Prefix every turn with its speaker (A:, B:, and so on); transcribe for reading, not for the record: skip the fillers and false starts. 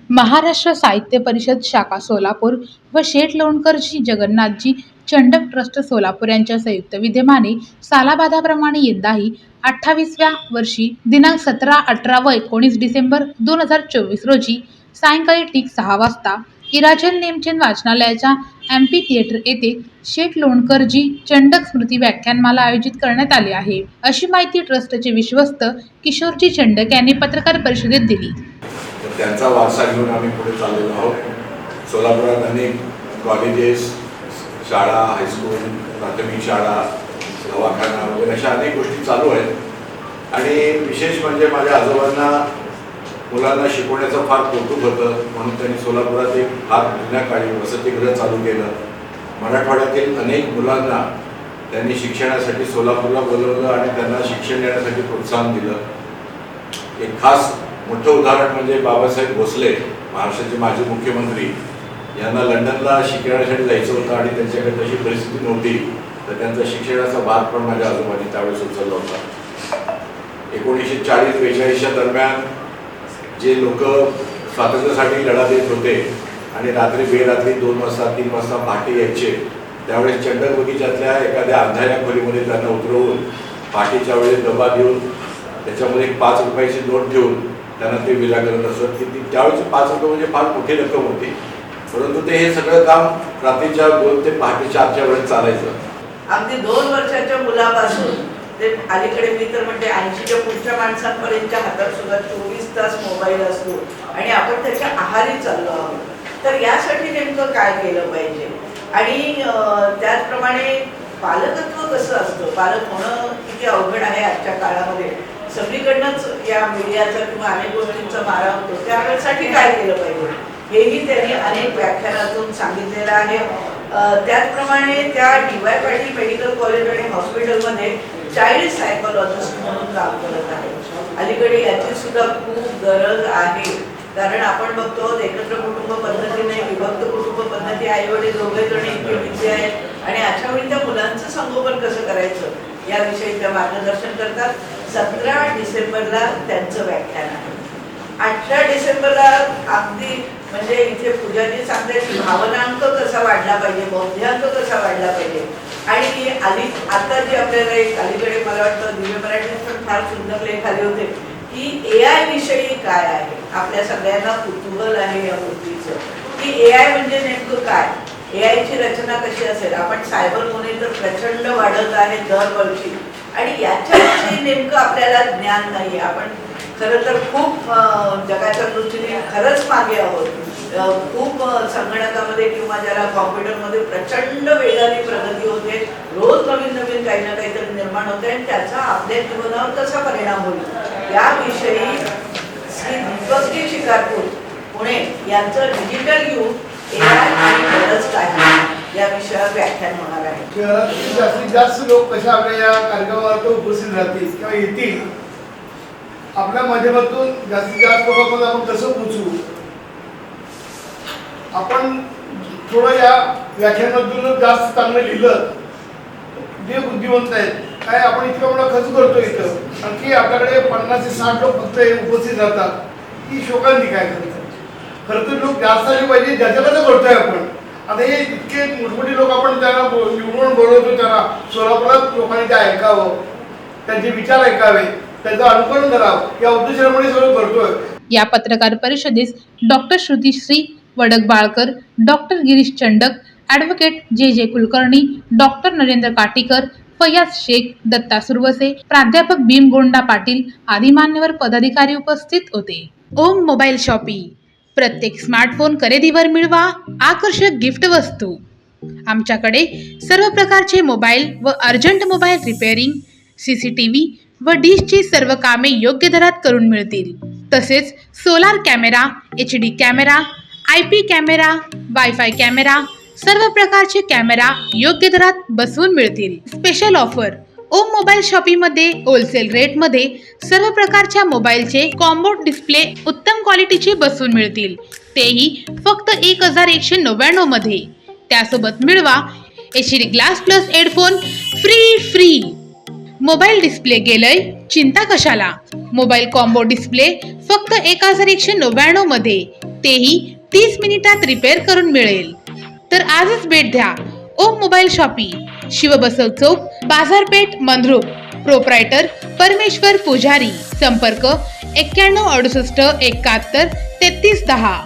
A: महाराष्ट्र साहित्य परिषद शाखा सोलापूर व शेठ लोणकरजी जगन्नाथजी चंडक ट्रस्ट सोलापूर यांच्या संयुक्त विद्यमाने सालाबादाप्रमाणे यंदाही 28व्या वर्षी दिनांक 17, 18 व 19 डिसेंबर 2024 रोजी सायंकाळी ठीक 6 वाजता इराजल नेमचंद वाचनालयाच्या एमपी थिएटर येथे शेठ लोणकरजी चंडक स्मृती व्याख्यानमाला आयोजित करण्यात आली आहे, अशी माहिती ट्रस्टचे विश्वस्त किशोरजी चंडक यांनी पत्रकार परिषदेत दिली.
B: त्यांचा वारसा घेऊन आम्ही पुढे चाललेलो आहोत. सोलापुरात अनेक कॉलेजेस, शाळा, हायस्कूल, प्राथमिक शाळा, दवाखाना वगैरे अशा अनेक गोष्टी चालू आहेत आणि विशेष म्हणजे माझ्या आजोबांना मुलांना शिकवण्याचं फार कौतुक होतं, म्हणून त्यांनी सोलापुरात एक फार जुन्या काळी वसतिगृह चालू केलं. मराठवाड्यातील अनेक मुलांना त्यांनी शिक्षणासाठी सोलापूरला बोलवलं आणि त्यांना शिक्षण देण्यासाठी प्रोत्साहन दिलं. एक खास मोठं उदाहरण म्हणजे बाबासाहेब भोसले, महाराष्ट्राचे माजी मुख्यमंत्री, यांना लंडनला शिकण्यासाठी जायचं होतं आणि त्यांच्याकडे तशी परिस्थिती नव्हती, तर त्यांचा शिक्षणाचा भार पण माझ्या आजोबांनी त्यावेळेस उचलला होता. 1940-42च्या दरम्यान जे लोक स्वातंत्र्यासाठी लढा देत होते आणि रात्री बेरात्री 2 वाजता 3 वाजता पहाटे यायचे, त्यावेळेस चंडक बगीच्यातल्या एखाद्या अंधाऱ्या खोलीमध्ये त्यांना उतरवून पहाटेच्या वेळेस डबा देऊन त्याच्यामध्ये 5 रुपयाची नोट ठेवून त्यांना ते विला करत असत. की त्यावेळेचे 5 रुपये म्हणजे फार मोठी रक्कम होती, परंतु ते हे सगळं काम रात्रीच्या 2 ते पहाटे 4च्या वेळेत चालायचं.
C: अगदी 2 वर्षाच्या मुलापासून ते अलीकडे मी तर म्हणते 80च्या पुढच्या माणसांपर्यंतच्या हातात सुद्धा 24 तास मोबाईल असतो आणि आपण त्याच्या आहारी चाललो आहोत. तर यासाठी नेमकं काय केलं पाहिजे आणि त्याचप्रमाणे पालकत्व कसं असतं, पालक होणं किती अवघड आहे आजच्या काळामध्ये. सगळीकडनंच या मीडियाचा किंवा अनेक गोष्टींचा मारा होतो, त्यासाठी काय केलं पाहिजे हेही त्यांनी अनेक व्याख्यानातून सांगितलेलं आहे. त्याचप्रमाणे त्या DY पाटील मेडिकल कॉलेज आणि हॉस्पिटलमध्ये चाइल्ड सायकोलॉजिस्ट म्हणून काम करत आहे. अलीकडे याची सुद्धा खूप गरज आहे, कारण आपण बघतो एकत्र कुटुंब पद्धतीने विभक्त कुटुंब पद्धती, आईवडील दोघे जण एकटे आहेत आणि अशा वेळी त्या मुलांचं संगोपन कसं करायचं याविषयी त्या मार्गदर्शन करतात. 17 डिसेंबरला त्यांचं व्याख्यान आहे. 18 डिसेंबरला अगदी म्हणजे इथे पूजाजी सांगतात की भावनांक कसा वाढला पाहिजे, बौद्ध्यांक कसा वाढला पाहिजे. आणि आता जे आपल्याला एक अलीकडे मला वाटतं दिव्य मराठीत पण फार सुंदर लेख आले होते की AI विषयी काय आहे. आपल्या सगळ्यांना कुतूहल आहे या गोष्टीचं की AI म्हणजे नेमकं काय, AI ची रचना कशी असेल. आपण सायबर गुन्हे तर प्रचंड वाढत आहेत दरवर्षी आणि याच्याविषयी नेमकं आपल्याला ज्ञान नाही. आपण खरं तर खूप जगाच्या दृष्टीने खरंच मागे आहोत. खूप संगणकामध्ये किंवा ज्याला कॉम्प्युटरमध्ये प्रचंड वेगाने प्रगती होते, रोज नवीन नवीन काही ना काहीतरी निर्माण होते आणि त्याचा आपल्या जीवनावर कसा परिणाम होईल याविषयी श्री दीपकजी शिकारपूर पुणे यांचं डिजिटल युग AI आणि गरज काय या विषयावर व्याख्यान होणार आहे.
D: शहरातील जास्तीत जास्त लोक कशा आपल्या या कार्यक्रमावर उपस्थित राहतील किंवा येतील, आपल्या माध्यमातून जास्तीत जास्त लोकांमध्ये आपण कसं पोचू. आपण थोडं या व्याख्यानातून जास्त चांगलं लिहिलं, जे बुद्धिवंत आहेत काय आपण इतकं मोठा खर्च करतो इथं, आणखी आपल्याकडे 50 ते 60 लोक फक्त उपस्थित राहतात, की शोकांती काय करतात. खरं तर लोक जास्त आले पाहिजे, ज्याच्या कसं करतोय आपण. आता हे इतके मोठमोठे लोक आपण त्यांना निवडून बोलवतो, त्यांना सोलापुरात लोकांनी ते ऐकावं, त्यांचे विचार ऐकावे, त्याचं अनुकरण करावं या उद्देशाने सगळं करतोय.
A: या पत्रकार परिषदेस doctor Shrutishri Wadakbalkar, doctor Girish Chandak, advocate J Kulkarni, doctor Narendra Katikar, Fayaz Shaikh, Datta Survase, प्राध्यापक भीम गोंडा पाटील आदी मान्यवर पदाधिकारी उपस्थित होते. ओम मोबाईल शॉपी, प्रत्येक स्मार्टफोन खरेदीवर मिळवा आकर्षक गिफ्ट वस्तू. आमच्याकडे सर्व प्रकारचे मोबाईल व अर्जंट मोबाईल रिपेअरिंग, CCTV व डिशची सर्व कामे योग्य दरात करून मिळतील. तसेच solar camera, HD camera, IP camera, wifi camera, सर्व प्रकारचे कॅमेरा योग्य दरात बसवून मिळतील. स्पेशल ऑफर, ओम मोबाईल शॉपीमध्ये होलसेल रेटमध्ये सर्व प्रकारच्या मोबाईलचे कॉम्बो डिस्प्ले उत्तम क्वालिटीचे बसवून मिळतील, तेही फक्त 1199 मध्ये. त्यासोबत मिळवा HD glass plus headphone free. Mobile display गेलंय, चिंता कशाला. मोबाईल कॉम्बो डिस्प्ले फक्त 1199 मध्ये, तेही 30 मिनिटात रिपेअर करून मिळेल. तर आजच भेट द्या ओम मोबाईल शॉपी, शिवबसव चौक, बाजारपेठ, मंद्रुप. प्रोप्रायटर परमेश्वर पुजारी. संपर्क 91 68 71 33 10.